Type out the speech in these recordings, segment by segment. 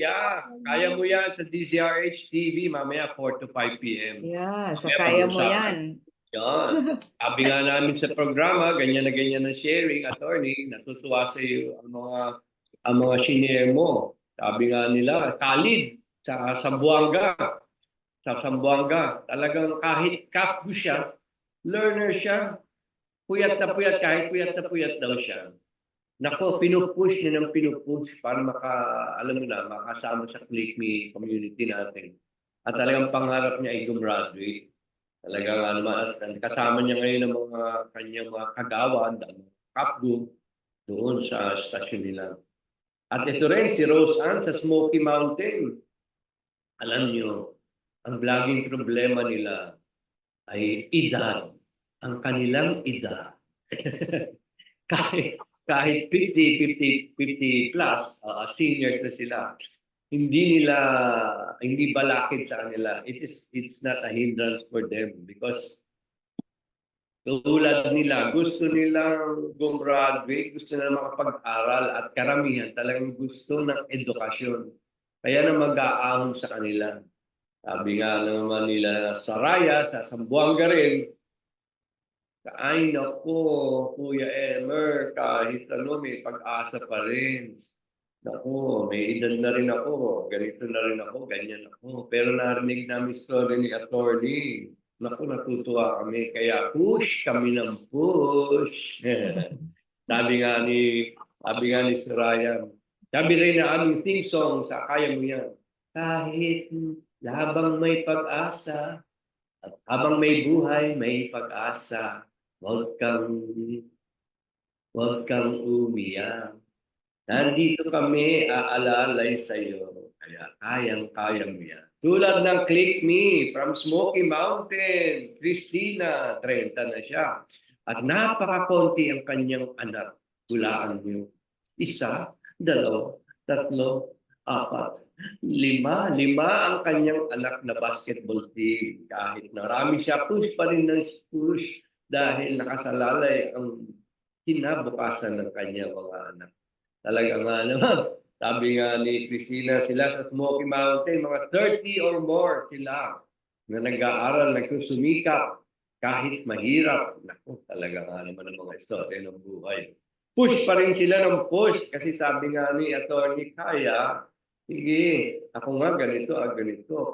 Yeah, kaya mo yan sa DZRH TV mamaya 4 to 5 p.m. Yeah, sa Mamaya kaya mo pag-usapan. yan. Yan. Sabi nga namin sa programa, ganyan na ganyan ang sharing, attorney, natutuwa sa iyo ang mga senior mo. Sabi nga nila, Khalid, sa Sambuanga, talagang kahit kapgo siya, learner siya, puyat na puyat, kahit puyat na puyat daw siya. Nako, pinupush niya ng pinupush para alam mo na, makasama sa Click Me community natin. At talagang pangarap niya ay gumraduate. Talagang ano, at kasama niya ngayon ang mga kanyang mga kagawad, ang kapgo doon sa stasyon nila. At ito rin, si Rose Ann sa Smoky Mountain. Alam niyo, ang laging problema nila ay edad. Ang kanilang edad. kahit 50 plus, seniors na sila, hindi balakid sa kanila. It's not a hindrance for them because tulad nila, gusto nilang gumraduate, gusto nila makapag-aral at karamihan talagang gusto ng edukasyon. Kaya na mag-aahon sa kanila. Sabi nga naman nila sa Raya, sa Sambuanga rin, ay naku, Kuya Emer, kahit ano may pag-asa pa rin. Naku, may edad na rin ako, ganito na rin ako, ganyan ako. Pero narinig namin story ni attorney. Naku, natutuwa kami. Kaya push kami ng push. Sabi nga ni Soraya. Sabi rin na aming theme song sa Kaya Mo Yan. Kahit habang may pag-asa, at habang may buhay, may pag-asa. Huwag kang, huwag kang umiyak. Nandito kami aalalay sa iyo. Kaya kayang-kaya mo yan. Tulad ng Click Me from Smoky Mountain. Christina, 30 na siya. At napakakonti ang kanyang anak. Hulaan niyo. Isa, dalawa, tatlo, apat, lima. Lima ang kanyang anak na basketball team. Kahit narami siya, push pa rin ng push dahil nakasalalay ang kinabukasan ng kanyang mga anak. Talaga nga naman. Sabi nga ni Christina, sila sa Smoky Mountain, mga 30 or more sila na nag-aaral, nagsusumikap, kahit mahirap. Naku, talaga nga naman ang mga istorya ng buhay. Push pa rin sila ng push kasi sabi nga ni Atty. Kaya, sige, ako nga ganito.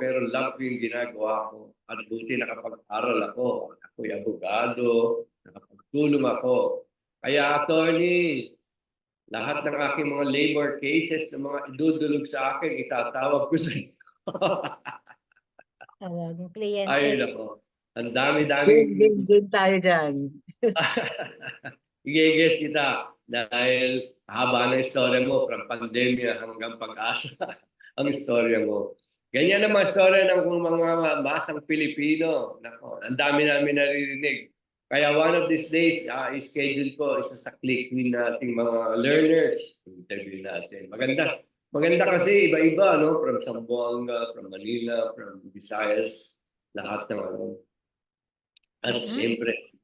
Pero love ko yung ginagawa ko. At buti nakapag-aral ako. Ako'y abogado, nakapagtulong ako. Kaya, attorney, lahat ng aking mga labor cases na mga idudulog sa akin, itatawag ko sa iyo. Yung kliyente. Ay, nako. Ang Game tayo dyan. i-guess kita dahil haba na istorya mo from pandemya hanggang pag-asa ang istorya mo. Ganyan naman istorya ng mga masang Pilipino. Nako, ang dami namin naririnig. Kaya one of these days, schedule ko isa sa click din nating mga learners. Interview natin. Maganda. Maganda kasi iba-iba, no? From Zamboanga, from Manila, from Visayas, lahat ng ano. At siyempre,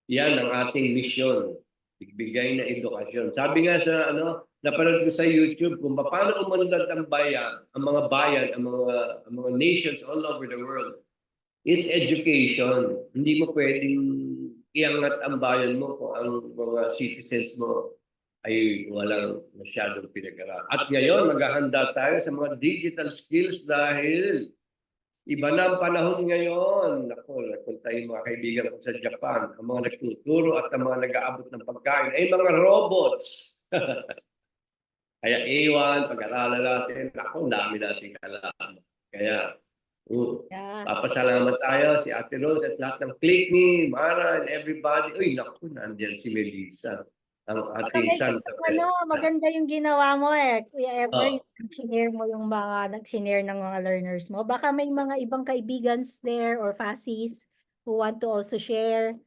yan ang ating mission. Bigay na edukasyon. Sabi nga sa napanood ko sa YouTube kung paano umunlad ang bayan, ang mga nations all over the world. It's education. Hindi mo pwedeng iangat ang bayan mo kung ang mga citizens mo ay walang masyadong pinag-aral. At ngayon, maghahanda tayo sa mga digital skills dahil iba na ang panahon ngayon. Ako, nagpunta yung mga kaibigan ko sa Japan. Ang mga nagtuturo at ang mga nag-aabot ng pagkain ay mga robots. Kaya A1, pag-aralan natin. Ako, dami natin kalaman. Kaya, papasalamat tayo si Ate Rose at lahat ng Click Me, Mara, and everybody. Uy, naku, nandiyan si Melissa. Ang ating Santa Fe. Maganda yung ginawa mo Kuya Ever, nag-share mo yung mga nag-share ng mga learners mo. Baka may mga ibang kaibigans there or fasis who want to also share.